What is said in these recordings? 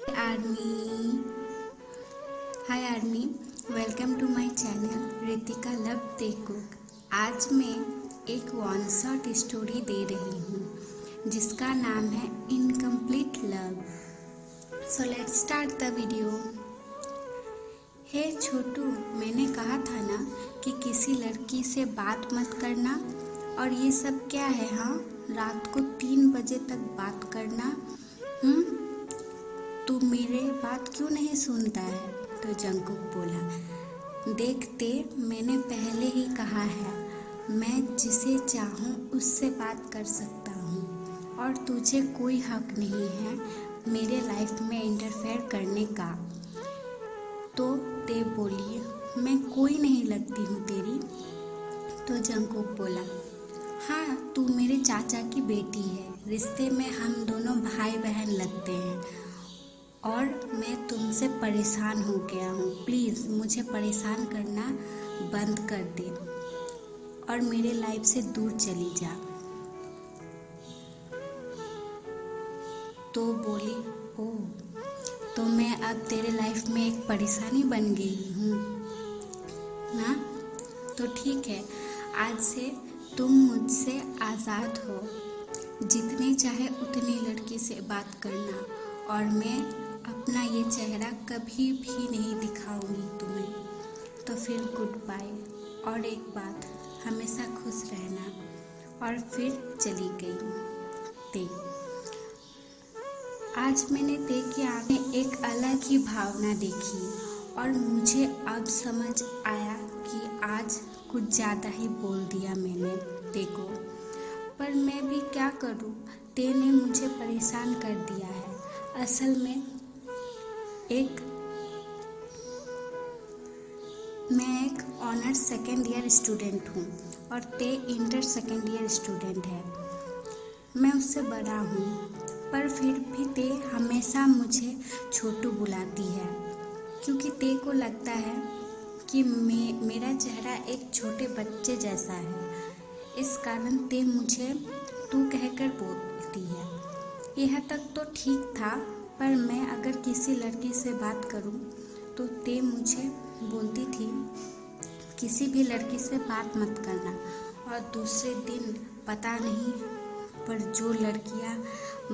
Army hi army, welcome to my channel Ritika love the cook. आज मैं एक one shot story they रही हूँ जिसका नाम है incomplete love. So let's start the video. Hey Chhotu, मैंने कहा था ना कि किसी लड़की से बात मत करना, और ये सब क्या है? हाँ, रात को 3 बजे तक बात करना। तू मेरे बात क्यों नहीं सुनता है? तो जंगकुक बोला, देखते, मैंने पहले ही कहा है, मैं जिसे चाहूँ उससे बात कर सकता हूँ और तुझे कोई हक नहीं है मेरे लाइफ में इंटरफेयर करने का। तो ते बोली, मैं कोई नहीं लगती हूँ तेरी? तो जंगकुक बोला, हाँ, तू मेरे चाचा की बेटी है, रिश्ते में हम दोनों भाई बहन लगते हैं और मैं तुमसे परेशान हो गया हूँ। प्लीज़ मुझे परेशान करना बंद कर दे और मेरे लाइफ से दूर चली जा। तो बोली, ओह, तो मैं अब तेरे लाइफ में एक परेशानी बन गई हूँ ना? तो ठीक है, आज से तुम मुझसे आज़ाद हो, जितनी चाहे उतनी लड़की से बात करना, और मैं अपना ये चेहरा कभी भी नहीं दिखाऊंगी तुम्हें। तो फिर गुड बाय, और एक बात, हमेशा खुश रहना। और फिर चली गई ते। आज मैंने ते की आंखें में एक अलग ही भावना देखी और मुझे अब समझ आया कि आज कुछ ज़्यादा ही बोल दिया मैंने ते को। पर मैं भी क्या करूं, ते ने मुझे परेशान कर दिया है। असल में मैं एक ऑनर्स सेकेंड ईयर स्टूडेंट हूँ और ते इंटर सेकेंड ईयर स्टूडेंट है। मैं उससे बड़ा हूँ, पर फिर भी ते हमेशा मुझे छोटू बुलाती है, क्योंकि ते को लगता है कि मेरा चेहरा एक छोटे बच्चे जैसा है। इस कारण ते मुझे तू कहकर बोलती है। यह तक तो ठीक था, पर मैं अगर किसी लड़की से बात करूं तो ते मुझे बोलती थी, किसी भी लड़की से बात मत करना, और दूसरे दिन पता नहीं पर जो लड़कियां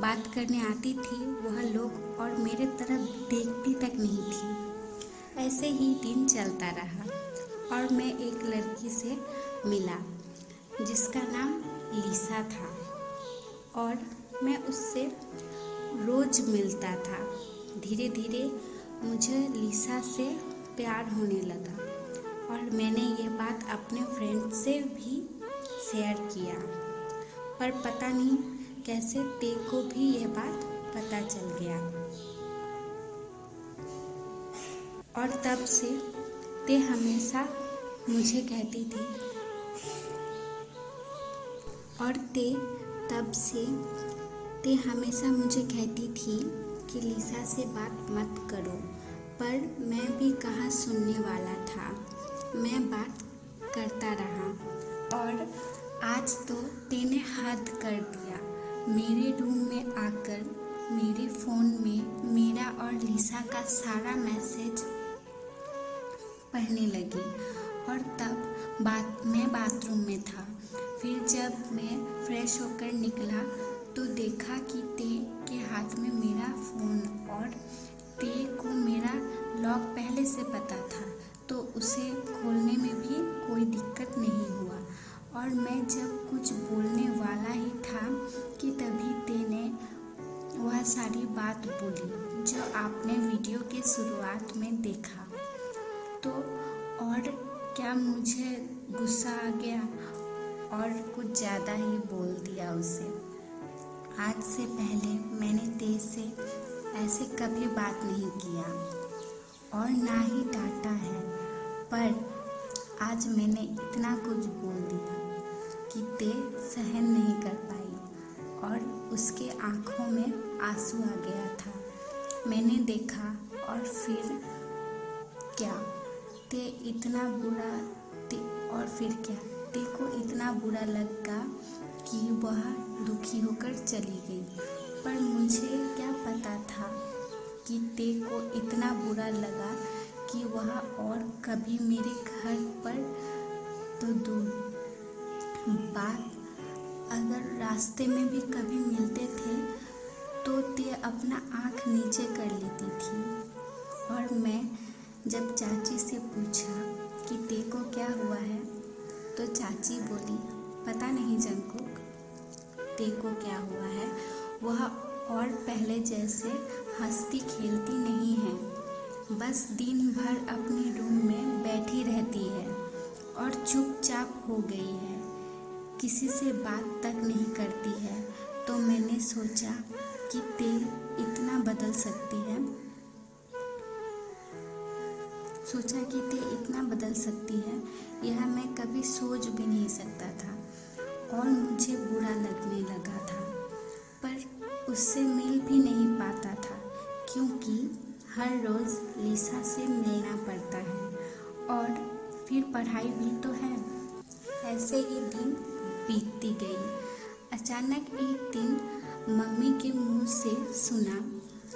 बात करने आती थी वह लोग और मेरे तरफ देखती तक नहीं थी। ऐसे ही दिन चलता रहा और मैं एक लड़की से मिला जिसका नाम लिसा था, और मैं उससे रोज़ मिलता था। धीरे धीरे मुझे लिसा से प्यार होने लगा और मैंने ये बात अपने फ्रेंड से भी शेयर किया, पर पता नहीं कैसे ते को भी यह बात पता चल गया, और तब से ते हमेशा मुझे कहती थी ते हमेशा मुझे कहती थी कि लिसा से बात मत करो, पर मैं भी कहाँ सुनने वाला था। मैं बात करता रहा, और आज तो ते ने हद कर दिया। मेरे रूम में आकर मेरे फ़ोन में मेरा और लिसा का सारा मैसेज पढ़ने लगी, और तब मैं बाथरूम में था। फिर जब मैं फ्रेश होकर निकला तो देखा कि ते के हाथ में मेरा फ़ोन, और ते को मेरा लॉक पहले से पता था, तो उसे खोलने में भी कोई दिक्कत नहीं हुआ। और मैं जब कुछ बोलने वाला ही था कि तभी ते ने वह सारी बात बोली जो आपने वीडियो के शुरुआत में देखा। तो और क्या, मुझे गुस्सा आ गया और कुछ ज़्यादा ही बोल दिया उसे। आज से पहले मैंने ते से ऐसे कभी बात नहीं किया और ना ही डांटा है, पर आज मैंने इतना कुछ बोल दिया कि ते सहन नहीं कर पाई और उसके आँखों में आंसू आ गया था। मैंने देखा, और फिर क्या, और फिर क्या, ते को इतना बुरा लगा कि वह दुखी होकर चली गई। पर मुझे क्या पता था कि ते को इतना बुरा लगा कि वह और कभी मेरे घर पर तो दूर बात, अगर रास्ते में भी कभी मिलते थे तो ते अपना आँख नीचे कर लेती थी। और मैं जब चाची से पूछा कि ते को क्या हुआ है तो चाची बोली, पता नहीं जंकुक, ते को क्या हुआ है, वह और पहले जैसे हंसती खेलती नहीं है, बस दिन भर अपने रूम में बैठी रहती है और चुपचाप हो गई है, किसी से बात तक नहीं करती है। तो मैंने सोचा कि ते इतना बदल सकती है, यह मैं कभी सोच भी नहीं सकता था और मुझे बुरा लगने लगा था, पर उससे मिल भी नहीं पाता था क्योंकि हर रोज़ लिसा से मिलना पड़ता है और फिर पढ़ाई भी तो है। ऐसे ही दिन बीतती गई। अचानक एक दिन मम्मी के मुंह से सुना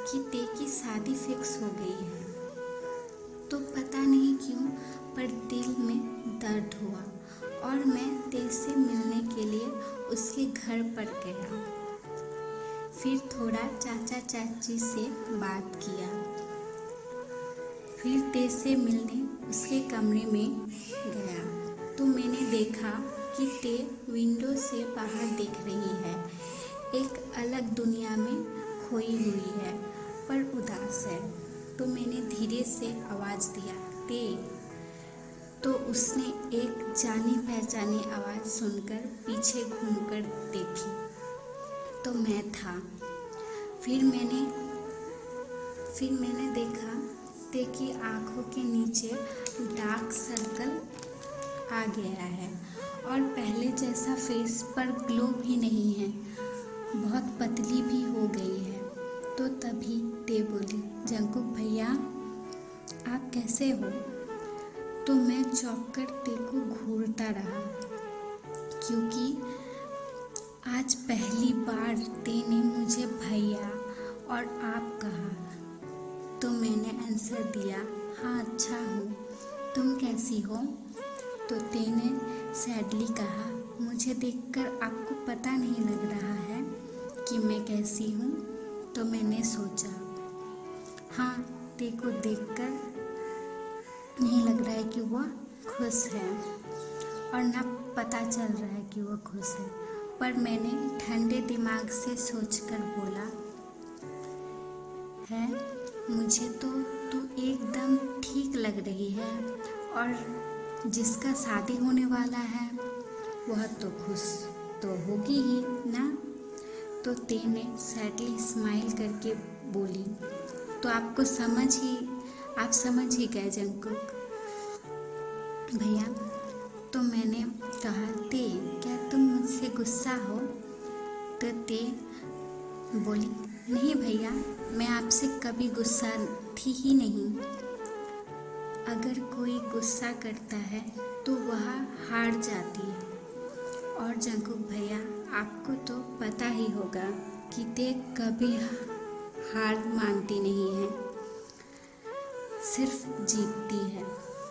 कि ते की शादी फिक्स हो गई है। तो पता नहीं क्यों पर दिल में दर्द हुआ और मैं ते से मिलने के लिए उसके घर पर गया। फिर थोड़ा चाचा चाची से बात किया, फिर ते से मिलने उसके कमरे में गया तो मैंने देखा कि ते विंडो से बाहर देख रही है, एक अलग दुनिया में खोई हुई है पर उदास है। तो मैंने धीरे से आवाज़ दिया, ते। तो उसने एक जानी पहचानी आवाज़ सुनकर पीछे घूमकर देखी तो मैं था। फिर मैंने देखा ते की आंखों के नीचे डार्क सर्कल आ गया है और पहले जैसा फेस पर ग्लो भी नहीं है, बहुत पतली भी हो गई है। तो तभी ते बोली, जंकुक भैया आप कैसे हो? तो मैं चौंक कर ते को घूरता रहा क्योंकि आज पहली बार ते ने मुझे भैया और आप कहा। तो मैंने आंसर दिया, हाँ अच्छा हूँ, तुम कैसी हो? तो ते ने सैडली कहा, मुझे देखकर आपको पता नहीं लग रहा है कि मैं कैसी हूँ? तो मैंने सोचा, हाँ ते को देखकर नहीं लग रहा है कि वह खुश है और ना पता चल रहा है कि वह खुश है, पर मैंने ठंडे दिमाग से सोचकर बोला है, मुझे तो तू एकदम ठीक लग रही है और जिसका शादी होने वाला है वह तो खुश तो होगी ही ना। तो ते ने सैडली स्माइल करके बोली, तो आप समझ ही गए जंकुक भैया। तो मैंने कहा, ते क्या तुम मुझसे गुस्सा हो? तो ते बोली, नहीं भैया मैं आपसे कभी गुस्सा थी ही नहीं। अगर कोई गुस्सा करता है तो वह हार जाती है। और जंकुक भैया आपको तो पता ही होगा कि ते कभी हार मानती नहीं है, सिर्फ जीतती है।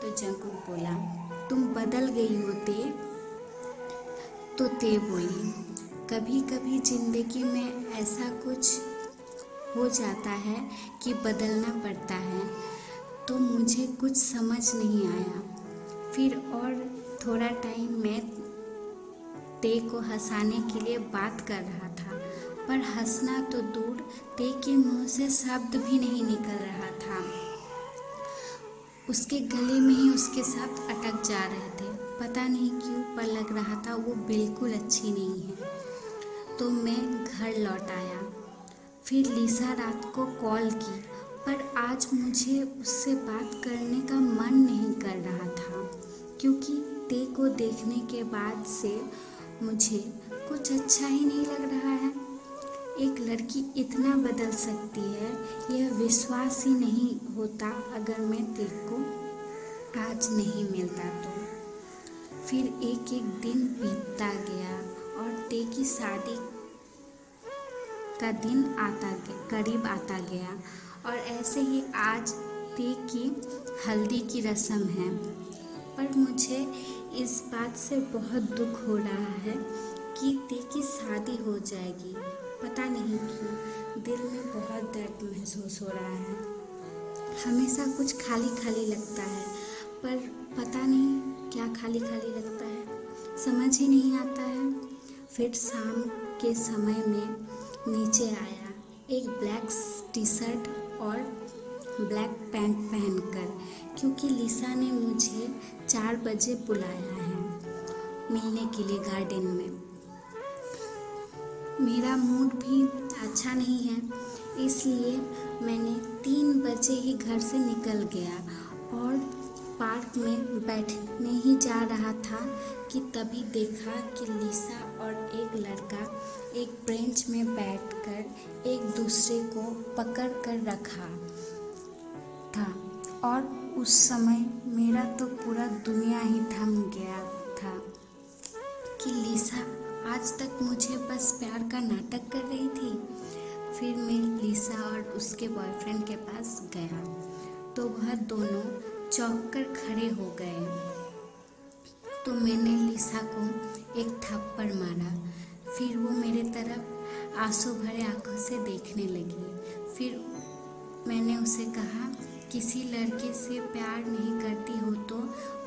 तो जंकुक बोला, तुम बदल गई हो ते। तो ते बोली, कभी कभी ज़िंदगी में ऐसा कुछ हो जाता है कि बदलना पड़ता है। तो मुझे कुछ समझ नहीं आया। फिर और थोड़ा टाइम मैं ते को हंसाने के लिए बात कर रहा था, पर हंसना तो दूर, ते के मुंह से शब्द भी नहीं निकल रहा था। उसके गले में ही उसके शब्द अटक जा रहे थे। पता नहीं क्यों पर लग रहा था वो बिल्कुल अच्छी नहीं है। तो मैं घर लौट आया। फिर लिसा रात को कॉल की, पर आज मुझे उससे बात करने का मन नहीं कर रहा था क्योंकि ते को देखने के बाद से मुझे कुछ अच्छा ही नहीं लग रहा है। एक लड़की इतना बदल सकती है, यह विश्वास ही नहीं होता अगर मैं ते को आज नहीं मिलता तो। फिर एक एक दिन बीतता गया और ते की शादी का दिन करीब आता गया और ऐसे ही आज ती की हल्दी की रस्म है। पर मुझे इस बात से बहुत दुख हो रहा है कि ती की शादी हो जाएगी। पता नहीं क्यों दिल में बहुत दर्द महसूस हो रहा है। हमेशा कुछ खाली खाली लगता है, पर पता नहीं क्या खाली खाली लगता है, समझ ही नहीं आता है। फिर शाम के समय में नीचे आया, एक ब्लैक टी शर्ट और ब्लैक पैंट पहनकर, क्योंकि लिसा ने मुझे 4 बजे बुलाया है मिलने के लिए गार्डन में। मेरा मूड भी अच्छा नहीं है, इसलिए मैंने 3 बजे ही घर से निकल गया और पार्क में बैठने ही जा रहा था कि तभी देखा कि लिसा और एक लड़का एक बेंच में बैठकर एक दूसरे को पकड़ कर रखा था। और उस समय मेरा तो पूरा दुनिया ही थम गया था कि लिसा आज तक मुझे बस प्यार का नाटक कर रही थी। फिर मैं लिसा और उसके बॉयफ्रेंड के पास गया तो वह दोनों चौंक कर खड़े हो गए। तो मैंने लिसा को एक थप्पड़ मारा। फिर वो मेरे तरफ आंसू भरे आंखों से देखने लगी। फिर मैंने उसे कहा, किसी लड़के से प्यार नहीं करती हो तो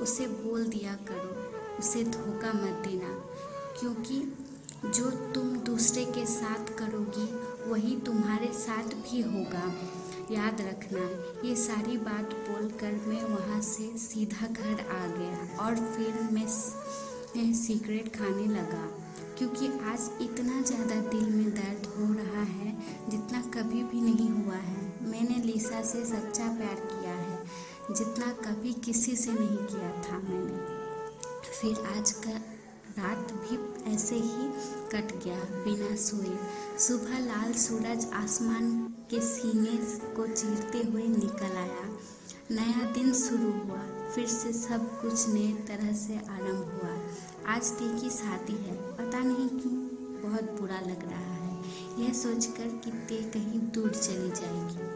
उसे बोल दिया करो, उसे धोखा मत देना, क्योंकि जो तुम दूसरे के साथ करोगी वही तुम्हारे साथ भी होगा, याद रखना। ये सारी बात बोलकर मैं वहाँ से सीधा घर आ गया और फिर मैं सिगरेट खाने लगा, क्योंकि आज इतना ज़्यादा दिल में दर्द हो रहा है जितना कभी भी नहीं हुआ है। मैंने लिसा से सच्चा प्यार किया है जितना कभी किसी से नहीं किया था मैंने। फिर आज का रात भी ऐसे ही कट गया बिना सोए। सुबह लाल सूरज आसमान के सीने को चीरते हुए निकल आया। नया दिन शुरू हुआ, फिर से सब कुछ नए तरह से आरंभ हुआ। आज ती की शादी है, पता नहीं क्यों बहुत बुरा लग रहा है यह सोचकर कि ती कहीं दूर चली जाएगी।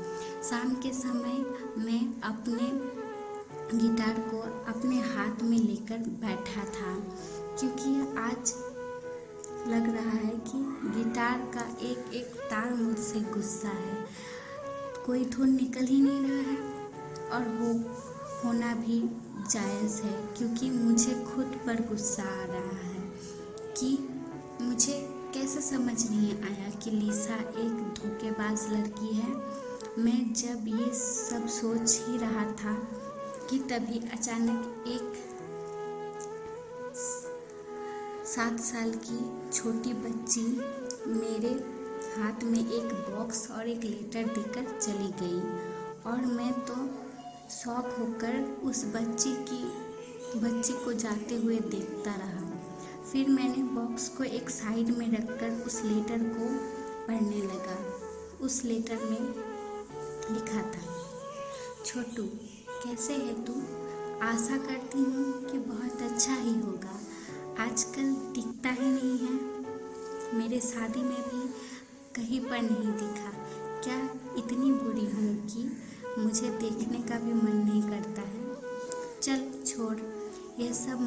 शाम के समय मैं अपने गिटार को अपने हाथ में लेकर बैठा था, क्योंकि आज लग रहा है कि गिटार का एक एक तार मुझसे गुस्सा है। कोई धुन निकल ही नहीं रहा है और होना भी जायज़ है, क्योंकि मुझे खुद पर गुस्सा आ रहा है कि मुझे कैसे समझ नहीं आया कि लिसा एक धोखेबाज लड़की है। मैं जब ये सब सोच ही रहा था कि तभी अचानक एक 7 साल की छोटी बच्ची मेरे हाथ में एक बॉक्स और एक लेटर देकर चली गई और मैं तो शॉक होकर उस बच्ची को जाते हुए देखता रहा। फिर मैंने बॉक्स को एक साइड में रखकर उस लेटर को पढ़ने लगा। उस लेटर में लिखा था, छोटू कैसे है तू? आशा करती हूँ कि बहुत अच्छा ही होगा। आजकल दिखता ही नहीं है, मेरे शादी में भी कहीं पर नहीं दिखा। क्या इतनी बुरी हूँ कि मुझे देखने का भी मन नहीं करता है? चल छोड़, ये सब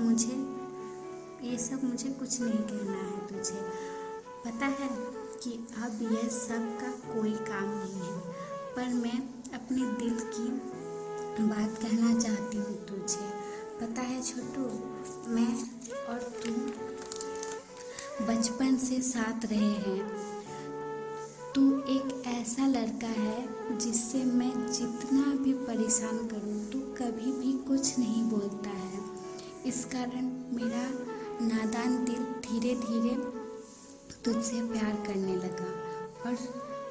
मुझे कुछ नहीं कहना है तुझे। पता है कि अब यह सब का कोई काम नहीं है, पर मैं अपने दिल की बात कहना चाहती हूँ तुझे। पता है छोटू, मैं और तू बचपन से साथ रहे हैं। तू एक ऐसा लड़का है जिससे मैं जितना भी परेशान करूँ तू कभी भी कुछ नहीं बोलता है। इस कारण मेरा नादान दिल धीरे धीरे तुझसे प्यार करने लगा और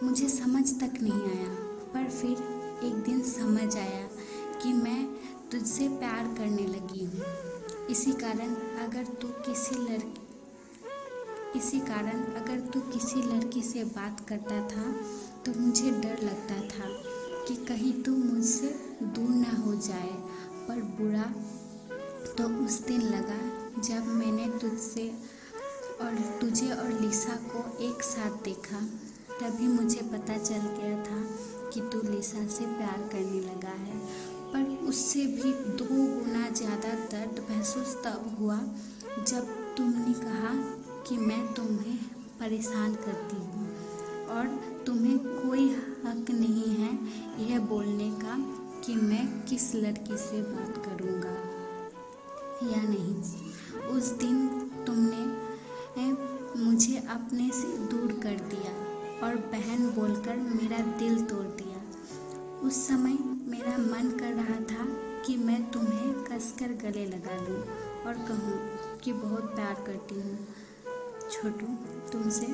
मुझे समझ तक नहीं आया, पर फिर एक दिन समझ आया कि मैं तुझसे प्यार करने लगी हूँ। इसी कारण अगर तू किसी लड़की से बात करता था तो मुझे डर लगता था कि कहीं तू मुझसे दूर ना हो जाए। पर बुरा तो उस दिन लगा जब मैंने तुझे और लिसा को एक साथ देखा। तभी मुझे पता चल गया था कि तू लिसा से प्यार करने लगा है, पर उससे भी 2 गुना ज़्यादा दर्द महसूस तब हुआ जब तुमने कहा कि मैं तुम्हें परेशान करती हूँ और तुम्हें कोई हक नहीं है यह बोलने का कि मैं किस लड़की से बात करूँगा या नहीं। उस दिन तुमने मुझे अपने से दूर कर दिया और बहन बोलकर मेरा दिल तोड़ दिया। उस समय मेरा मन कर रहा था कि मैं तुम्हें कसकर गले लगा लूं और कहूं कि बहुत प्यार करती हूँ छोटू तुमसे,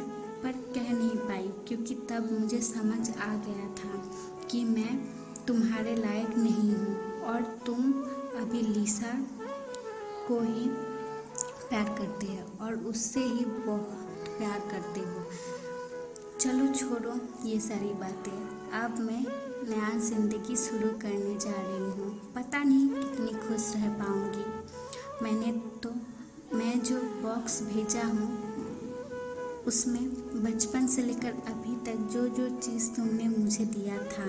पर कह नहीं पाई क्योंकि तब मुझे समझ आ गया था कि मैं तुम्हारे लायक नहीं हूँ और तुम अभी लिसा को ही प्यार करते हो और उससे ही बहुत प्यार करते हो। चलो छोड़ो ये सारी बातें, अब मैं नया ज़िंदगी शुरू करने जा रही हूँ। पता नहीं कितनी खुश रह पाऊँगी। मैं जो बॉक्स भेजा हूँ उसमें बचपन से लेकर अभी तक जो जो चीज़ तुमने मुझे दिया था,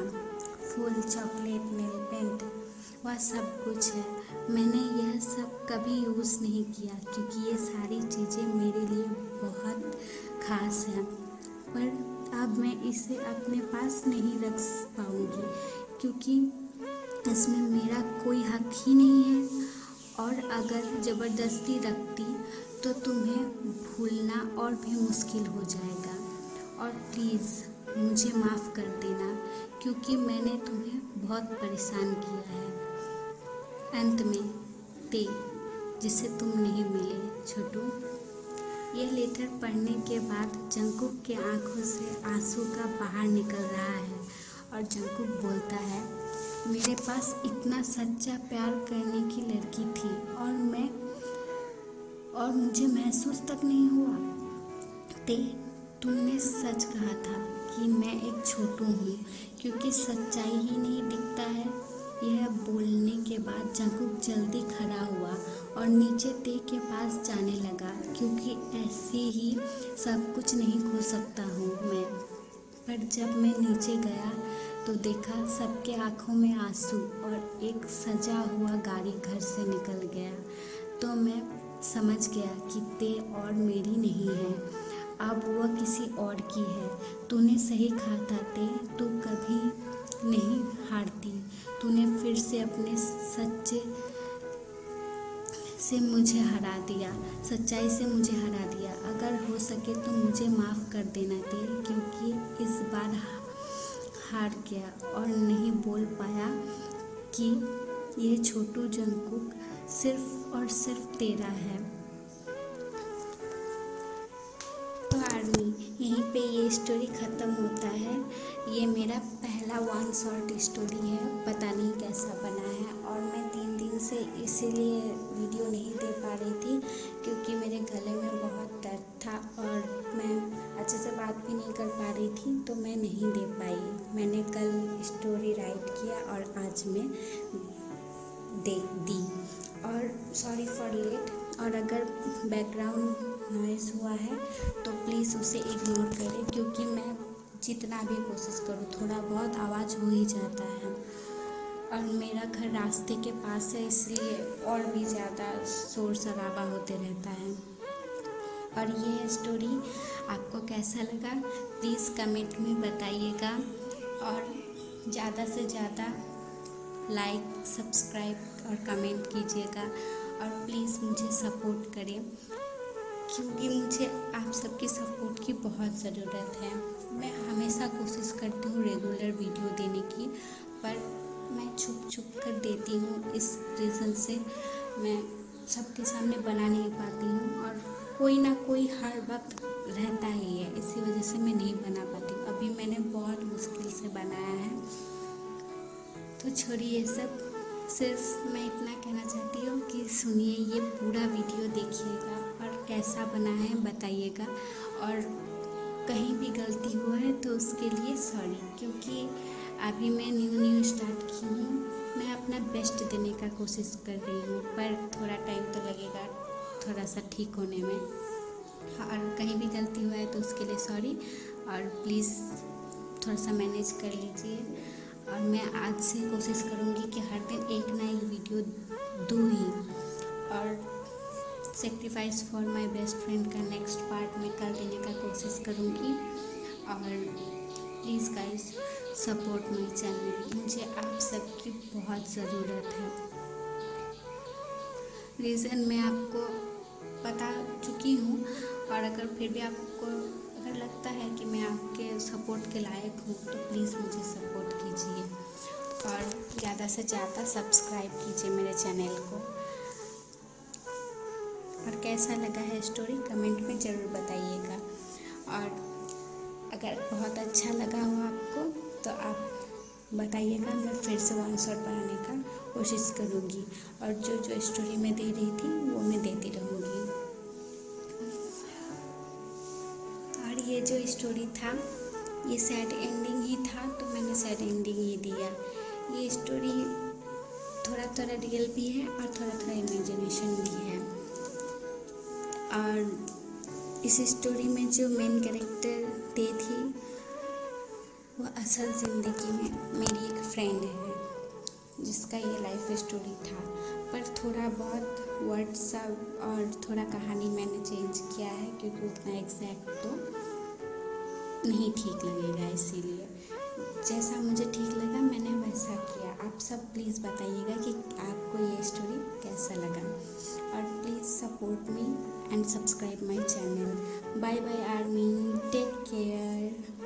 फूल, चॉकलेट, नेल पेंट, वह सब कुछ है। मैंने यह सब कभी यूज़ नहीं किया क्योंकि ये सारी चीज़ें मेरे लिए बहुत ख़ास हैं, पर अब मैं इसे अपने पास नहीं रख पाऊँगी क्योंकि इसमें मेरा कोई हक ही नहीं है और अगर ज़बरदस्ती रखती तो तुम्हें भूलना और भी मुश्किल हो जाएगा। और प्लीज़ मुझे माफ़ कर देना क्योंकि मैंने तुम्हें बहुत परेशान किया है। अंत में ते जिसे तुम नहीं मिले छोटू। यह लेटर पढ़ने के बाद जंकुक के आंखों से आंसू का बाहर निकल रहा है और जंकुक बोलता है, मेरे पास इतना सच्चा प्यार करने की लड़की थी और मुझे महसूस तक नहीं हुआ। ते तुमने सच कहा था कि मैं एक छोटू हूँ क्योंकि सच्चाई ही नहीं दिखता है। यह बोलने के बाद जंकुक जल्दी खड़ा हुआ और नीचे ते के पास जाने लगा क्योंकि ऐसे ही सब कुछ नहीं खो सकता हूँ मैं। पर जब मैं नीचे गया तो देखा सबके आंखों में आंसू और एक सजा हुआ गाड़ी घर से निकल गया। तो मैं समझ गया कि ते और मेरी नहीं है, अब वह किसी और की है। तूने सही कहा था ते, तू कभी नहीं हारती। तूने फिर से अपने सच्चाई से मुझे हरा दिया। अगर हो सके तो मुझे माफ़ कर देना ते, क्योंकि इस बार हार गया और नहीं बोल पाया कि यह छोटू जंकुक सिर्फ और सिर्फ तेरा है। तो आर्मी यहीं पे ये स्टोरी ख़त्म होता है। ये मेरा पहला 1 शॉर्ट स्टोरी है, पता नहीं कैसा बना है। और मैं 3 दिन से इसीलिए वीडियो नहीं दे पा रही थी क्योंकि मेरे गले में बहुत दर्द था और मैं अच्छे से बात भी नहीं कर पा रही थी, तो मैं नहीं दे पाई। मैंने कल स्टोरी राइट किया और आज मैं दे दी। और सॉरी फॉर लेट। और अगर बैकग्राउंड नॉइज़ हुआ है तो प्लीज़ उसे इग्नोर करें क्योंकि मैं जितना भी कोशिश करूँ थोड़ा बहुत आवाज़ हो ही जाता है। और मेरा घर रास्ते के पास है इसलिए और भी ज़्यादा शोर शराबा होते रहता है। और ये स्टोरी आपको कैसा लगा प्लीज़ कमेंट में बताइएगा और ज़्यादा से ज़्यादा लाइक, सब्सक्राइब और कमेंट कीजिएगा और प्लीज़ मुझे सपोर्ट करें क्योंकि मुझे आप सबकी सपोर्ट की बहुत ज़रूरत है। मैं हमेशा कोशिश करती हूँ रेगुलर वीडियो देने की, पर मैं छुप कर देती हूँ। इस रीज़न से मैं सबके सामने बना नहीं पाती हूँ और कोई ना कोई हर वक्त रहता ही है, इसी वजह से मैं नहीं बना पाती हूँ। अभी मैंने बहुत मुश्किल से बनाया है, तो छोड़िए सब। सिर्फ मैं इतना कहना चाहती हूँ कि सुनिए ये पूरा वीडियो देखिएगा और कैसा बना है बताइएगा। और कहीं भी गलती हुआ है तो उसके लिए सॉरी, क्योंकि अभी मैं न्यू स्टार्ट की हूँ। मैं अपना बेस्ट देने का कोशिश कर रही हूँ, पर थोड़ा टाइम तो लगेगा थोड़ा सा ठीक होने में। और कहीं भी गलती हुआ है तो उसके लिए सॉरी। और प्लीज़ थोड़ा सा मैनेज कर लीजिए। और मैं आज से कोशिश करूँगी कि हर दिन एक ना एक वीडियो दूँ ही। और sacrifice for my best friend का नेक्स्ट पार्ट मैं कर देने का कोशिश करूँगी। और please guys support my channel, मुझे आप सबकी बहुत ज़रूरत है। रीज़न मैं आपको बता चुकी हूँ, और अगर फिर भी आपको अगर लगता है कि मैं आपके सपोर्ट के लायक हूँ तो प्लीज़ मुझे सपोर्ट कीजिए और ज़्यादा से ज़्यादा सब्सक्राइब कीजिए मेरे चैनल को। और कैसा लगा है स्टोरी कमेंट में ज़रूर बताइएगा। और अगर बहुत अच्छा लगा हो आपको तो आप बताइएगा, मैं फिर से 1 शॉट बनाने का कोशिश करूँगी। और जो स्टोरी मैं दे रही थी वो मैं देती रहूँगी। और ये जो स्टोरी था ये सैड एंडिंग ही था, तो मैंने सैड एंडिंग ही दिया। ये स्टोरी थोड़ा थोड़ा रियल भी है और थोड़ा थोड़ा इमेजिनेशन भी है। और इस स्टोरी में जो मेन कैरेक्टर दे थी वो असल ज़िंदगी में मेरी एक फ्रेंड है जिसका ये लाइफ स्टोरी था। पर थोड़ा बहुत वर्ड सब और थोड़ा कहानी मैंने चेंज किया है, क्योंकि उतना एग्जैक्ट तो नहीं ठीक लगेगा। इसीलिए जैसा मुझे ठीक लगा मैंने वैसा किया। आप सब प्लीज़ बताइएगा कि आपको ये स्टोरी कैसा लगा। और please support me and subscribe my channel. Bye bye army, take care.